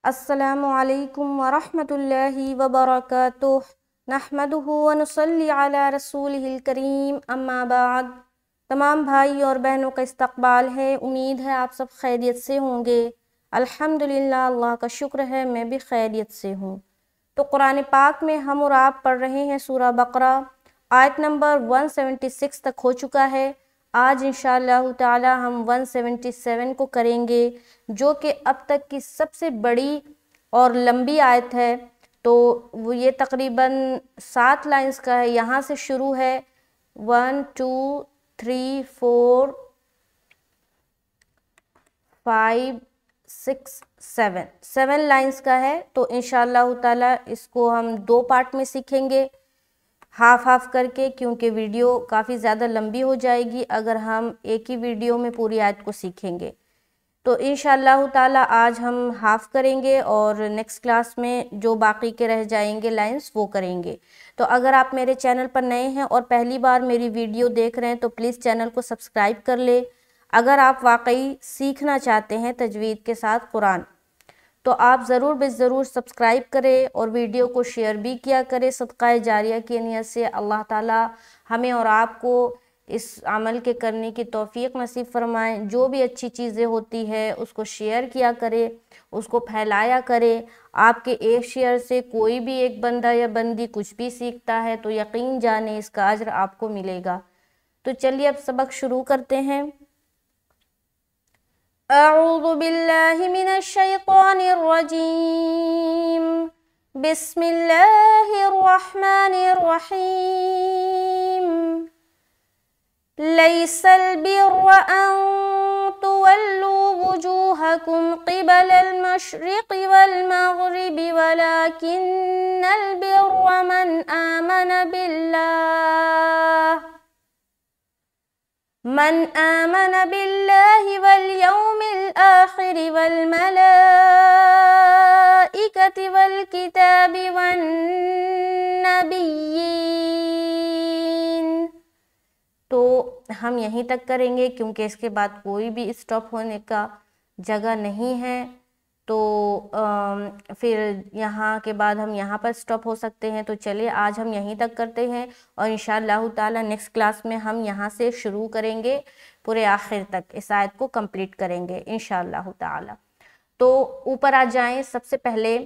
अस्सलामु अलैकुम वरहमतुल्लाहि वबरकातुह। नहमदुहु व नुसल्ली अला रसूलिहिल करीम, अम्मा बाद। तमाम भाई और बहनों का इस्तकबाल है। उम्मीद है आप सब खैरियत से होंगे। अल्हम्दुलिल्लाह, अल्लाह का शुक्र है मैं भी खैरियत से हूँ। तो कुरान पाक में हम और आप पढ़ रहे हैं सूरह बकरा, आयत नंबर 176 तक हो चुका है। आज इंशाअल्लाह ताला हम 177 को करेंगे, जो कि अब तक की सबसे बड़ी और लंबी आयत है। तो वो ये तकरीबन 7 लाइंस का है। यहाँ से शुरू है 1 2 3 4 5 6 7 लाइंस का है। तो इंशाअल्लाह ताला इसको हम 2 पार्ट में सीखेंगे, हाफ करके, क्योंकि वीडियो काफ़ी ज़्यादा लंबी हो जाएगी अगर हम एक ही वीडियो में पूरी आयत को सीखेंगे। तो इंशाअल्लाह ताला आज हम हाफ करेंगे और नेक्स्ट क्लास में जो बाकी के रह जाएंगे लाइंस वो करेंगे। तो अगर आप मेरे चैनल पर नए हैं और पहली बार मेरी वीडियो देख रहे हैं तो प्लीज़ चैनल को सब्सक्राइब कर ले। अगर आप वाकई सीखना चाहते हैं तजवीद के साथ कुरान, तो आप ज़रूर ज़रूर सब्सक्राइब करें और वीडियो को शेयर भी किया करें। सदका जारिया की नियत से अल्लाह ताला हमें और आपको इस अमल के करने की तौफीक नसीब फरमाए। जो भी अच्छी चीज़ें होती है उसको शेयर किया करें, उसको फैलाया करें। आपके एक शेयर से कोई भी एक बंदा या बंदी कुछ भी सीखता है तो यकीन जाने इसका अज्र आपको मिलेगा। तो चलिए अब सबक शुरू करते हैं। अऊज़ु बिल्लाहि मिनश शैतानिर रजीम, बिस्मिल्लाहिर रहमानिर रहीम। लैसल बिर्र अन तुवल्लू वुजूहकुम क़िबलल मशरिक़ि वल मग़रिबि वलाकिन्नल बिर्र मन आमन बिल्लाहि वल यौमिल आखिरि वल मलाइकति वल किताबि वन नबिय्यीन। तो हम यहीं तक करेंगे क्योंकि इसके बाद कोई भी स्टॉप होने का जगह नहीं है। तो फिर यहाँ के बाद हम यहाँ पर स्टॉप हो सकते हैं। तो चलिए आज हम यहीं तक करते हैं और इंशाअल्लाह ताला नेक्स्ट क्लास में हम यहाँ से शुरू करेंगे, पूरे आखिर तक इस आयत को कंप्लीट करेंगे इंशाअल्लाह ताला। तो ऊपर आ जाएं। सबसे पहले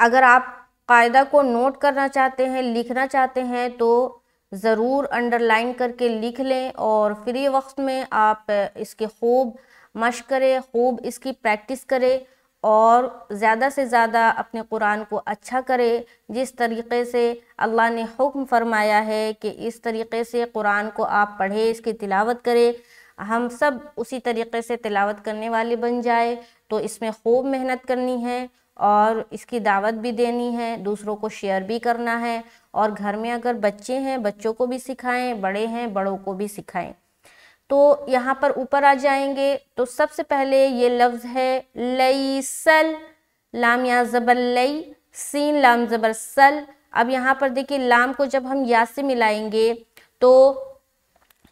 अगर आप कायदा को नोट करना चाहते हैं, लिखना चाहते हैं, तो ज़रूर अंडरलाइन करके लिख लें और फ्री वक्त में आप इसके खूब मश्क करें, खूब इसकी प्रैक्टिस करें और ज़्यादा से ज़्यादा अपने कुरान को अच्छा करें। जिस तरीक़े से अल्लाह ने हुक्म फरमाया है कि इस तरीक़े से कुरान को आप पढ़ें, इसकी तिलावत करें, हम सब उसी तरीक़े से तिलावत करने वाले बन जाए। तो इसमें खूब मेहनत करनी है और इसकी दावत भी देनी है, दूसरों को शेयर भी करना है। और घर में अगर बच्चे हैं बच्चों को भी सिखाएं, बड़े हैं बड़ों को भी सिखाएं। तो यहाँ पर ऊपर आ जाएंगे। तो सबसे पहले ये लफ्ज़ है लैसल, लाम या ज़बर लई, सीन लाम ज़बर सल। अब यहाँ पर देखिए लाम को जब हम या से मिलाएंगे तो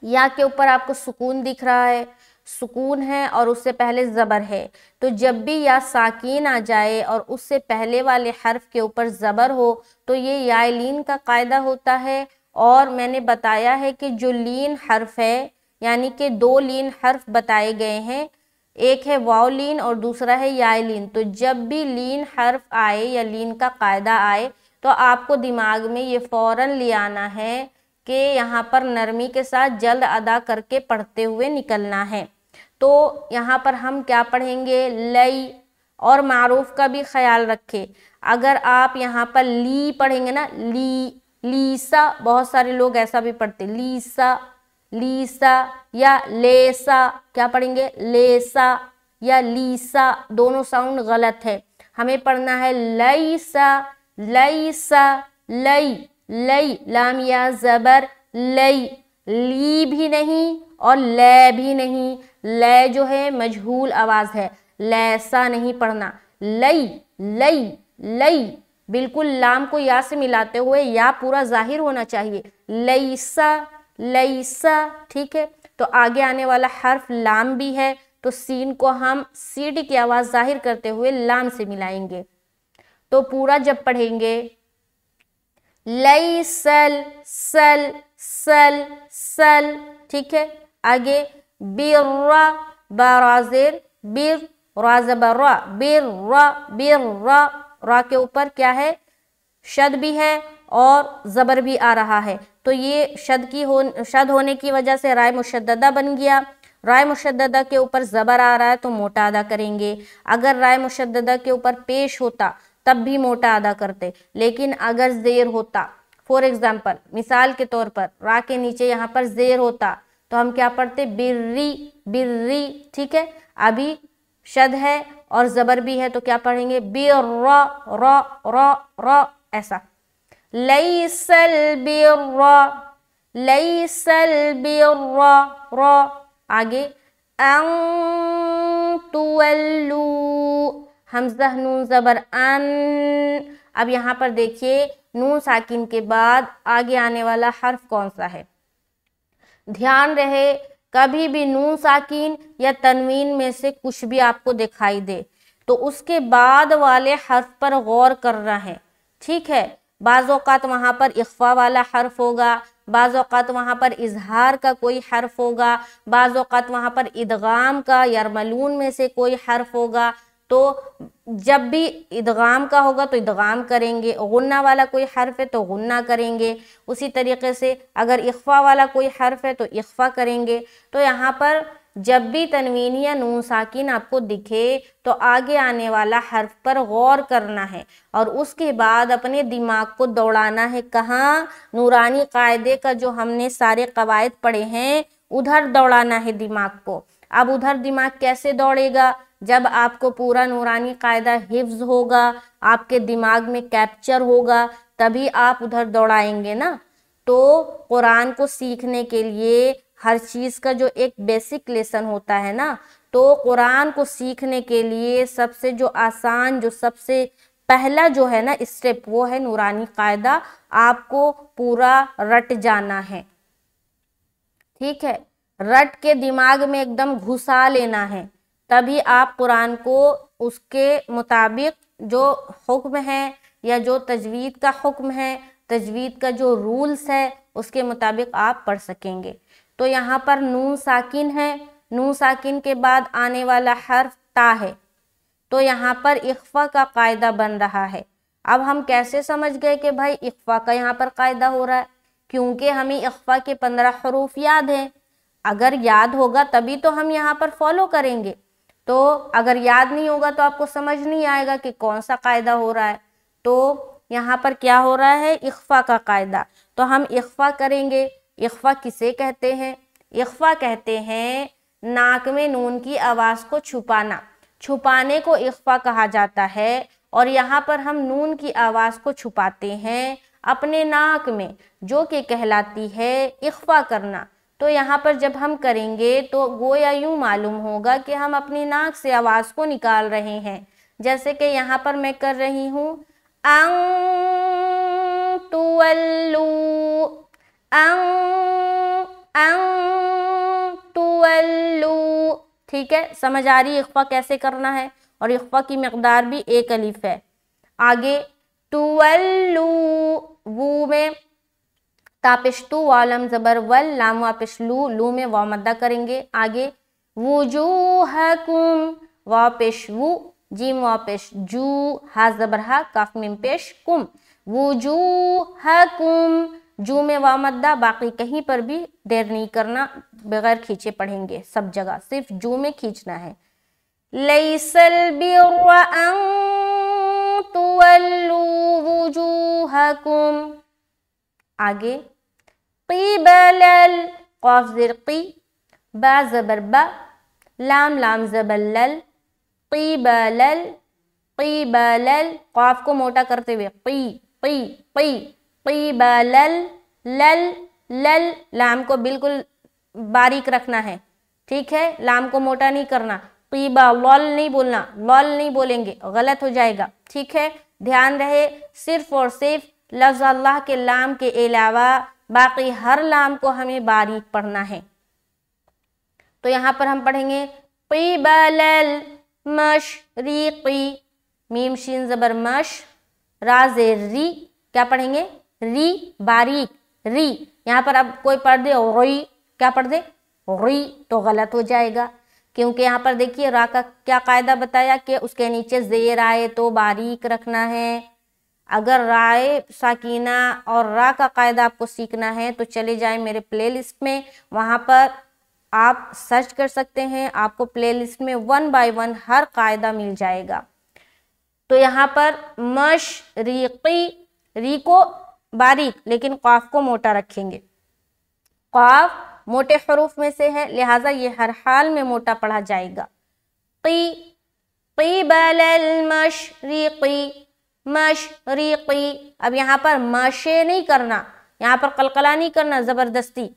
या के ऊपर आपको सुकून दिख रहा है, सुकून है और उससे पहले ज़बर है। तो जब भी या साकीन आ जाए और उससे पहले वाले हर्फ के ऊपर ज़बर हो तो ये या लीन का कायदा होता है। और मैंने बताया है कि जो लीन हर्फ है, यानी कि 2 लीन हर्फ बताए गए हैं, एक है वाव लीन और दूसरा है या लीन। तो जब भी लीन हर्फ आए या लीन का कायदा आए तो आपको दिमाग में ये फ़ौरन ले आना है कि यहाँ पर नरमी के साथ जल्द अदा करके पढ़ते हुए निकलना है। तो यहाँ पर हम क्या पढ़ेंगे, लई। और मारूफ का भी ख्याल रखें। अगर आप यहाँ पर ली पढ़ेंगे ना, ली, लीसा, बहुत सारे लोग ऐसा भी पढ़ते, लीसा, लीसा या लेसा, क्या पढ़ेंगे, लेसा या लीसा, दोनों साउंड गलत है। हमें पढ़ना है लईसा, लईसा, लई, लई, लाम या ज़बर लई, ली भी नहीं और ले भी नहीं। ले जो है मजहूल आवाज़ है, लैसा नहीं पढ़ना, लई, लई, लई, बिल्कुल लाम को या से मिलाते हुए या पूरा जाहिर होना चाहिए, लईसा, लईसा, ठीक है। तो आगे आने वाला हर्फ लाम भी है تو سین کو ہم سیٹی کی آواز ظاہر کرتے ہوئے لام سے ملائیں گے. تو پورا جب پڑھیں گے لیسل سل سل سل, ٹھیک ہے. آگے بر برازر بر را زبر را بر را کے اوپر کیا ہے, شد بھی ہے اور زبر بھی آ رہا ہے. تو یہ شد ہونے کی وجہ سے رائے مشددہ بن گیا. رائے مشددہ کے اوپر زبر آ رہا ہے تو موٹا ادا کریں گے. اگر رائے مشددہ کے اوپر پیش ہوتا تب بھی موٹا ادا کرتے, لیکن اگر زیر ہوتا, فور ایگزامپل مثال کے طور پر را کے نیچے یہاں پر زیر ہوتا تو ہم کیا پڑھتے, بری بری, ٹھیک ہے. ابھی شد ہے اور زبر بھی ہے تو کیا پڑھیں گے, بر را را را, ایسا. لیس البر لیس البر را. آگے ان تولوا حمزہ نون زبر ان. اب یہاں پر دیکھیے نون ساکن کے بعد آگے آنے والا حرف کون سا ہے. دھیان رہے کبھی بھی نون ساکن یا تنوین میں سے کچھ بھی آپ کو دکھائی دے تو اس کے بعد والے حرف پر غور کرنا ہے, ٹھیک ہے. بعض اوقات وہاں پر اخفا والا حرف ہوگا, بعض اوقات وہاں پر اظہار کا کوئی حرف ہوگا, بعض اوقات وہاں پر ادغام کا یرملون میں سے کوئی حرف ہوگا. تو جب بھی ادغام کا ہوگا تو ادغام کریں گے, غنہ والا کوئی حرف ہے تو غنہ کریں گے. اسی طریقے سے اگر اخفا والا کوئی حرف ہے تو اخفا کریں گے. تو یہاں پر جب بھی تنوین یا نون ساکن آپ کو دکھے تو آگے آنے والا حرف پر غور کرنا ہے اور اس کے بعد اپنے دماغ کو دوڑانا ہے. کہاں, نورانی قاعدے کا جو ہم نے سارے قواعد پڑھے ہیں ادھر دوڑانا ہے دماغ کو. اب ادھر دماغ کیسے دوڑے گا, جب آپ کو پورا نورانی قاعدہ حفظ ہوگا, آپ کے دماغ میں کیپچر ہوگا, تبھی آپ ادھر دوڑائیں گے نا. تو قرآن کو سیکھنے کے لیے ہر چیز کا جو ایک بیسک لیسن ہوتا ہے نا, تو قرآن کو سیکھنے کے لیے سب سے جو آسان, جو سب سے پہلا جو ہے نا اسٹیپ وہ ہے نورانی قاعدہ. آپ کو پورا رٹ جانا ہے, ٹھیک ہے. رٹ کے دماغ میں ایک دم گھسا لینا ہے, تبھی آپ قرآن کو اس کے مطابق جو حکم ہے یا جو تجوید کا حکم ہے, تجوید کا جو رولز ہے اس کے مطابق آپ پڑھ سکیں گے. تو یہاں پر نون ساکن ہے, نون ساکن کے بعد آنے والا حرف تا ہے, تو یہاں پر اخفا کا قاعدہ بن رہا ہے. اب ہم کیسے سمجھ گئے کہ بھائی اخفا کا یہاں پر قاعدہ ہو رہا ہے, کیونکہ ہمیں اخفا کے 15 حروف یاد ہیں. اگر یاد ہوگا تبھی تو ہم یہاں پر فالو کریں گے. تو اگر یاد نہیں ہوگا تو آپ کو سمجھ نہیں آئے گا کہ کون سا قاعدہ ہو رہا ہے. تو یہاں پر کیا ہو رہا ہے, اخفا کا قاعدہ. تو ہم اخفا کریں گے. اخفا کسے کہتے ہیں, اخفا کہتے ہیں ناک میں نون کی آواز کو چھپانا. چھپانے کو اخفا کہا جاتا ہے, اور یہاں پر ہم نون کی آواز کو چھپاتے ہیں اپنے ناک میں, جو کہ کہلاتی ہے اخفا کرنا. تو یہاں پر جب ہم کریں گے تو گویا یوں معلوم ہوگا کہ ہم اپنی ناک سے آواز کو نکال رہے ہیں. جیسے کہ یہاں پر میں کر رہی ہوں ان تولو, ان تولو, ٹھیک ہے. سمجھ آ رہی اخفا کیسے کرنا ہے, اور اخفا کی مقدار بھی 1 الف ہے. آگے تولو, وو میں تاپشتو والم زبر ول, لام واپش لو, لو میں واو مدہ کریں گے. آگے وجوہکم, واپش وو, جیم واپش جو, ہا زبر ہا, کاف میم پیش کم, وجوہکم, جو میں واو مدہ. باقی کہیں پر بھی دیر نہیں کرنا, بغیر کھینچے پڑھیں گے سب جگہ, صرف جو میں کھینچنا ہے. لیس البر ان تولوا وجوہکم. آگے قبل قاف زیر قی, با زبر با, لام لام زبر لل, قبل قبل, قاف کو موٹا کرتے ہوئے قی قی قی, قبل لل لل, لام کو بالکل باریک رکھنا ہے, ٹھیک ہے. لام کو موٹا نہیں کرنا. قیبا, لول نہیں بولنا, لول نہیں بولیں گے, غلط ہو جائے گا, ٹھیک ہے. دھیان رہے صرف اور صرف لفظ اللہ کے لام کے علاوہ باقی ہر لام کو ہمیں باریک پڑھنا ہے. تو یہاں پر ہم پڑھیں گے क़िबलल मशरिक़ी, मीम शीन ज़बर मश, रा ज़ेर री, क्या पढ़ेंगे? री, बारीक री। यहाँ पर अब कोई पढ़ दे रोई, क्या पढ़ दे? री, तो गलत हो जाएगा, क्योंकि यहाँ पर देखिए रा का क्या कायदा बताया कि उसके नीचे ज़ेर आए तो बारीक रखना है। अगर राय साकीना और रा का कायदा आपको सीखना है तो चले जाएं मेरे प्लेलिस्ट में, वहाँ पर आप सर्च कर सकते हैं, आपको प्लेलिस्ट में 1 बाय 1 हर कायदा मिल जाएगा। तो यहाँ पर मशरिक़ी, री को बारीक लेकिन क़ाफ को मोटा रखेंगे। क़ाफ मोटे हरूफ में से है, लिहाजा ये हर हाल में मोटा पढ़ा जाएगा। क़िबलल मशरिक़ी, मशरिक़ी। अब यहाँ पर मशे नहीं करना, यहाँ पर कलकला नहीं करना ज़बरदस्ती।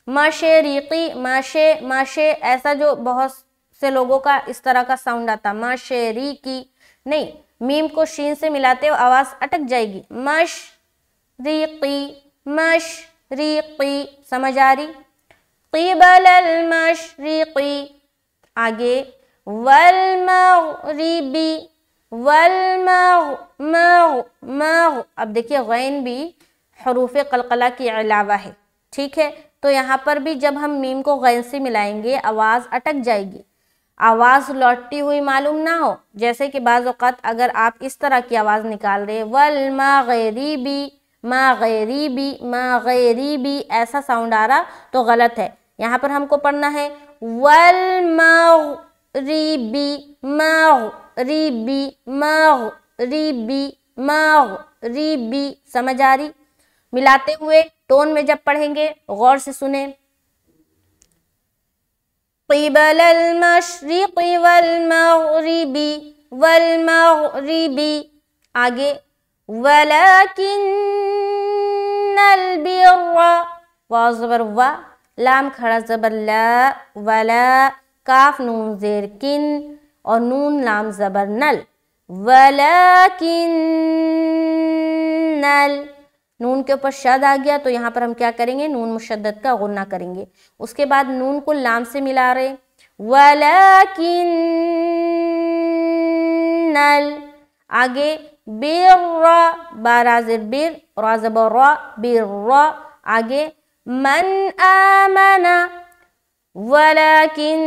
मशरिक़ी, मशे मशे, ऐसा जो बहुत से लोगों का इस तरह का साउंड आता, मशरिक़ी नहीं, मीम को शीन से मिलाते हो आवाज़ अटक जाएगी। मशरिक़ी, मशरिक़ी, समझ आ रही? क़िबलल मशरिक़ी। आगे वल मग़रिबी, वल मग़, अब देखिए गैन भी हरूफ़े क़लक़ला के अलावा है, ठीक है? तो यहाँ पर भी जब हम मीम को गैन से मिलाएंगे आवाज़ अटक जाएगी, आवाज़ लौटती हुई मालूम ना हो। जैसे कि बाज़ औक़ात अगर आप इस तरह की आवाज़ निकाल रहे वल मग़रिबी, मग़रिबी, मग़रिबी, ऐसा साउंड आ रहा तो गलत है। यहाँ पर हमको पढ़ना है वल मग़रिबी, मग़रिबी, मग़रिबी, मग़रिबी, समझ आ रही? मिलाते हुए टोन में जब पढ़ेंगे गौर से सुने। क़िबलल मशरिक़ी वल मग़रिबी, वल मग़रिबी। आगे वलाकिन्नल बिर्रा, वाव ज़बर वा, लाम खड़ा ज़बर ला, वला, काफ नून ज़ेर किन और नून लाम ज़बर नल। वलाकिन्नल, नून के ऊपर शद आ गया तो यहाँ पर हम क्या करेंगे? नून मुशद्दद का गुन्ना करेंगे। उसके बाद नून को लाम से मिला रहे, वलाकिन्नल। आगे बिर्रा, बारा ज़ेर बिर, रा ज़बर रा, बिर्रा। आगे मन आमना, वलाकिन्नल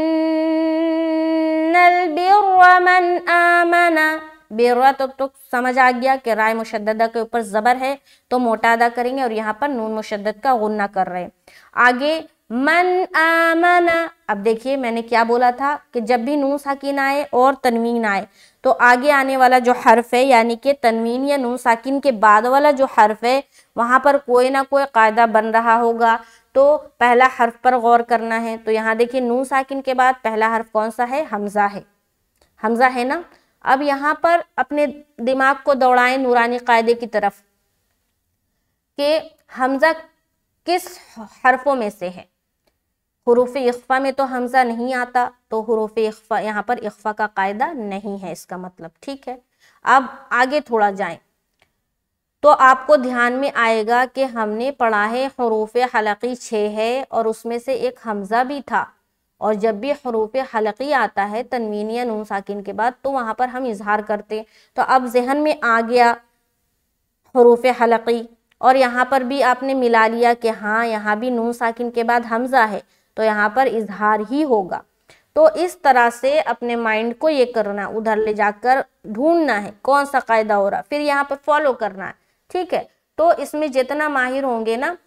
बिर्रा मन आमना। बिर्रा तो समझ आ गया कि राय मुशद्ददा के ऊपर ज़बर है तो मोटा अदा करेंगे और यहाँ पर नून मुशद्दद का गुन्ना कर रहे हैं। आगे मन आमना, अब देखिए मैंने क्या बोला था कि जब भी नून साकिन आए और तनवीन आए तो आगे आने वाला जो हर्फ है, यानी कि तनवीन या नून साकिन के बाद वाला जो हर्फ है वहाँ पर कोई ना कोई कायदा बन रहा होगा, तो पहला हर्फ पर गौर करना है। तो यहाँ देखिए नून साकिन के बाद पहला हर्फ कौन सा है? हमज़ा है, हमज़ा है ना। अब यहाँ पर अपने दिमाग को दौड़ाएं नूरानी कायदे की तरफ कि हमज़ा किस हरफों में से है। हुरूफ इख्फा में तो हमज़ा नहीं आता, तो हुरूफ इख्फा, यहाँ पर इख्फा का कायदा नहीं है इसका मतलब, ठीक है। अब आगे थोड़ा जाएं तो आपको ध्यान में आएगा कि हमने पढ़ा है हुरूफ हलक़ी 6 है और उसमें से एक हमज़ा भी था, और जब भी हुरूफ हलक़ी आता है तनवीन या नून साकिन के बाद तो वहाँ पर हम इजहार करते। तो अब जहन में आ गया हुरूफ हलक़ी और यहाँ पर भी आपने मिला लिया कि हाँ यहाँ भी नून साकिन के बाद हमज़ा है तो यहाँ पर इजहार ही होगा। तो इस तरह से अपने माइंड को ये करना, उधर ले जाकर ढूंढना है कौन सा कायदा हो रहा, फिर यहाँ पर फॉलो करना है, ठीक है। तो इसमें जितना माहिर होंगे ना,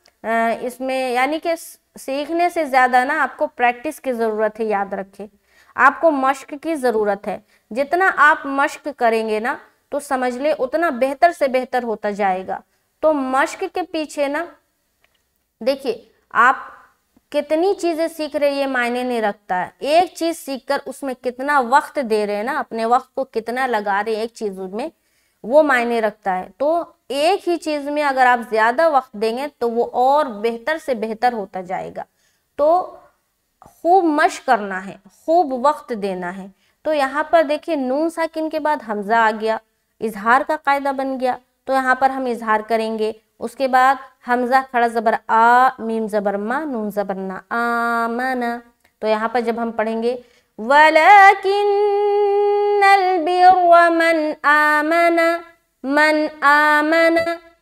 इसमें यानी कि सीखने से ज़्यादा ना आपको प्रैक्टिस की ज़रूरत है। याद रखें, आपको मश्क की ज़रूरत है। जितना आप मश्क करेंगे ना तो समझ ले उतना बेहतर से बेहतर होता जाएगा। तो मश्क के पीछे ना देखिए आप कितनी चीज़ें सीख रहे ये मायने नहीं रखता है। एक चीज़ सीखकर उसमें कितना वक्त दे रहे हैं ना, अपने वक्त को कितना लगा रहे हैं एक चीज़ में, वो मायने रखता है। तो एक ही चीज़ में अगर आप ज़्यादा वक्त देंगे तो वो और बेहतर से बेहतर होता जाएगा। तो खूब मश्क करना है, खूब वक्त देना है। तो यहाँ पर देखिए नून साकिन के बाद हमज़ा आ गया, इजहार का कायदा बन गया, तो यहाँ पर हम इजहार करेंगे। उसके बाद हमज़ा खड़ा ज़बर आ, मीम ज़बर मा, नून ज़बर ना, आमना। तो यहाँ पर जब हम पढ़ेंगे वलाकिन البر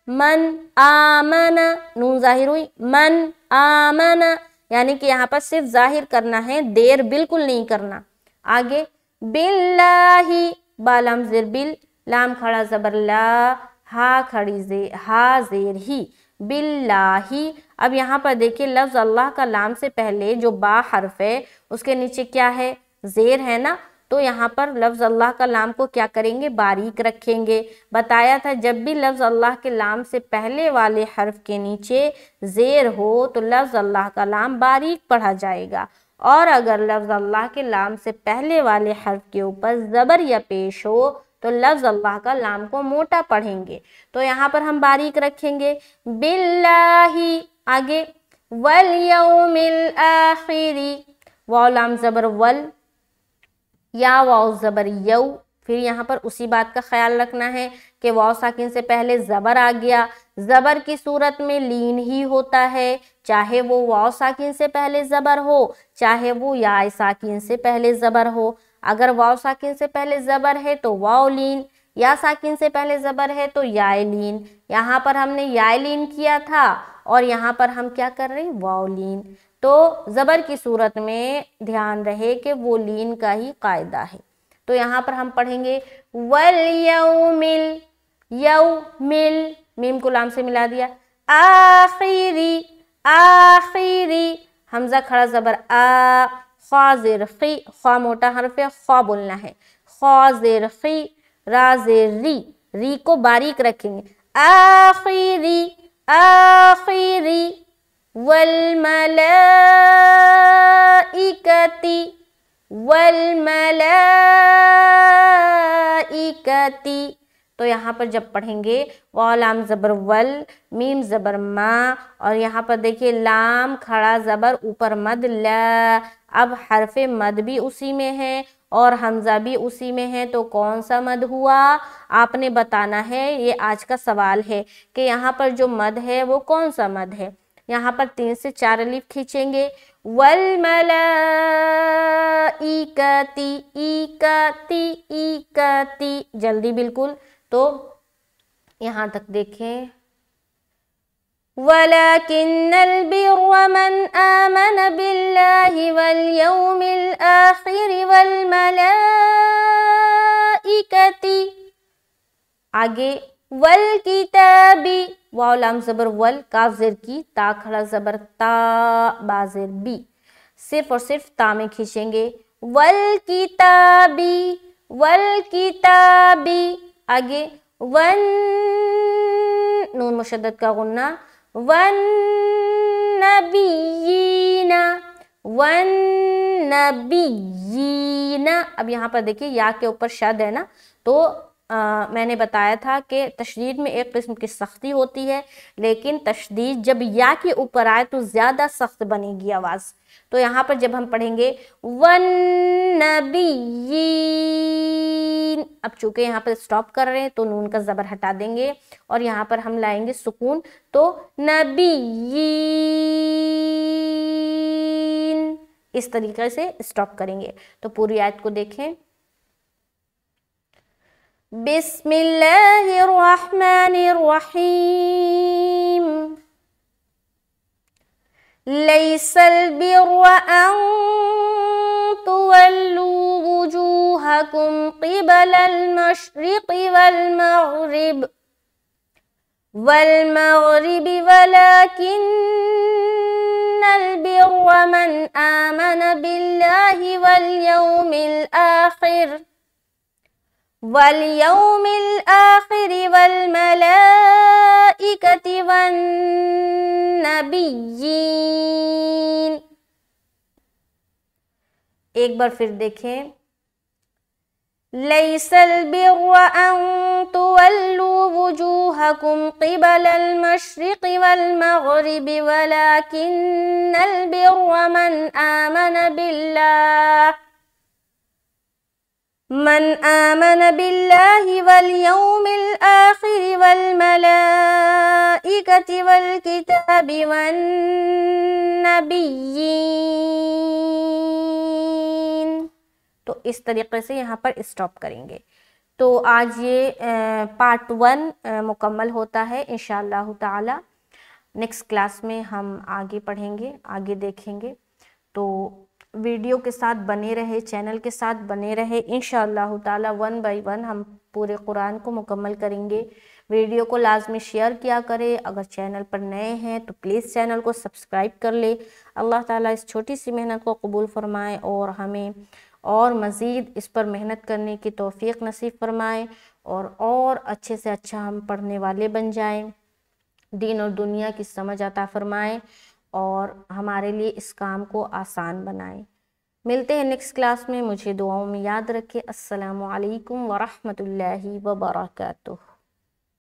मन आमन, नून जाहिर हुई, मन आमन, यानी कि यहाँ पर सिर्फ जाहिर करना है, देर बिल्कुल नहीं करना। आगे बिल्लाही, बालाम ज़ेर बिल, लाम खड़ा ज़बर ला, हा खड़ी जे, हा ज़ेर ही, बिल्लाही। अब यहाँ पर देखिए लफ्ज़ अल्लाह का लाम से पहले जो बा हर्फ है उसके नीचे क्या है, ज़ेर है ना, तो यहाँ पर लफ्ज़ अल्लाह का लाम को क्या करेंगे, बारीक रखेंगे। बताया था जब भी लफ्ज़ अल्लाह के लाम से पहले वाले हर्फ के नीचे ज़ेर हो तो लफ्ज़ अल्लाह का लाम बारीक पढ़ा जाएगा, और अगर लफ्ज़ अल्लाह के लाम से पहले वाले हर्फ के ऊपर ज़बर या पेश हो तो लफ्ज़ अल्लाह का लाम को मोटा पढ़ेंगे, तो यहाँ पर हम बारीक रखेंगे। बिल्लाही, आगे वल यौमिल आखिरी, वाव लाम ज़बर वल, या वाव ज़बर यौ, फिर यहाँ पर उसी बात का ख्याल रखना है कि वाव साकिन से पहले ज़बर आ गया, ज़बर की सूरत में लीन ही होता है, चाहे वो वाव साकिन से पहले ज़बर हो, चाहे वो या साकिन से पहले ज़बर हो। अगर वाव साकिन से पहले ज़बर है तो वाव लीन, या साकिन से पहले ज़बर है तो या लीन। यहाँ पर हमने या लीन किया था और यहाँ पर हम क्या कर रहे हैं, वाव लीन। तो ज़बर की सूरत में ध्यान रहे कि वो लीन का ही कायदा है। तो यहाँ पर हम पढ़ेंगे वल यौमिल, यौमिल, मीम को लाम से मिला दिया, आखिरी, आखिरी, हमजा खड़ा ज़बर आ, ख्वा ज़ेर खी, ख्वा मोटा हर्फ है, ख्वा बोलना है, ख्वा ज़ेर खी, रा ज़ेर री, री को बारीक रखेंगे, आखिरी, आखिरी, वल मलाइकती, वल मलाइकती। तो यहाँ पर जब पढ़ेंगे वाव लाम ज़बर वल, मीम ज़बर मा, और यहाँ पर देखिए लाम खड़ा ज़बर ऊपर मद ला। अब हरफ मद भी उसी में है और हमज़ा भी उसी में है, तो कौन सा मद हुआ आपने बताना है। ये आज का सवाल है कि यहाँ पर जो मद है वो कौन सा मद है। यहाँ पर 3 से 4 अलिफ खींचेंगे, वल मलाइकती, इकती, इकती, जल्दी बिल्कुल। तो यहाँ तक देखें, वलाकिन्नल बिर्र मन आमन बिल्लाहि वल यौमिल आखिर वल मलाइकती। आगे वल किताबी, वाव लाम ज़बर वल, काफ ज़ेर की, ता खड़ा ज़बर ता, बा ज़ेर बी, सिर्फ और सिर्फ ता में खींचेंगे, वल किताबी, वल किताबी। आगे वन, नून मुशद्दद का गुन्ना, वन नबिय्यीना, वन नबिय्यीना। अब यहाँ पर देखिए या के ऊपर शद है ना, तो मैंने बताया था कि तशदीद में एक किस्म की सख्ती होती है, लेकिन तशदीद जब या के ऊपर आए तो ज़्यादा सख्त बनेगी आवाज़। तो यहाँ पर जब हम पढ़ेंगे वन नबिय्यीन, अब चूँकि यहाँ पर स्टॉप कर रहे हैं तो नून का ज़बर हटा देंगे और यहाँ पर हम लाएंगे सुकून, तो नबिय्यीन, इस तरीके से स्टॉप करेंगे। तो पूरी आयत को देखें, बिस्मिल्लाहिर्रहमानिर्रहीम, लैसल बिर्र अन तुवल्लू वुजूहकुम क़िबलल मशरिक़ि वल मग़रिबि वलाकिन्नल बिर्र मन आमन बिल्लाहि वल यौमिल आखिर वल मलाइकति वन नबिय्यीन। एक बार फिर देखें, लैसल बिर्र अन तुवल्लू वुजूहकुम क़िबलल मशरिक़ि वल मग़रिबि वलाकिन्नल बिर्र मन आमन बिल्लाहि वल यौमिल आखिर वल मलाइकति वल किताबि वन नबिय्यीन। تو اس طریقے سے یہاں پر اسٹاپ کریں گے۔ تو آج یہ پارٹ 1 مکمل ہوتا ہے انشاءاللہ تعالی۔ نیکسٹ کلاس میں ہم آگے پڑھیں گے، آگے دیکھیں گے۔ تو ویڈیو کے ساتھ بنے رہے، چینل کے ساتھ بنے رہے، انشاءاللہ تعالی 1 بائی 1 ہم پورے قرآن کو مکمل کریں گے۔ ویڈیو کو لازمی شیئر کیا کرے، اگر چینل پر نئے ہیں تو پلیز چینل کو سبسکرائب کر لے۔ اللہ تعالیٰ اس چھوٹی سی محنت کو قبول فرمائے اور ہمیں اور مزید اس پر محنت کرنے کی توفیق نصیب فرمائے، اور اچھے سے اچھا ہم پڑھنے والے بن جائیں، دین اور دنیا کی سمجھ عطا فرمائے اور ہمارے لیے اس کام کو آسان بنائے۔ ملتے ہیں نیکسٹ کلاس میں، مجھے دعاؤں میں یاد رکھے۔ السلام علیکم ورحمۃ اللہ وبرکاتہ۔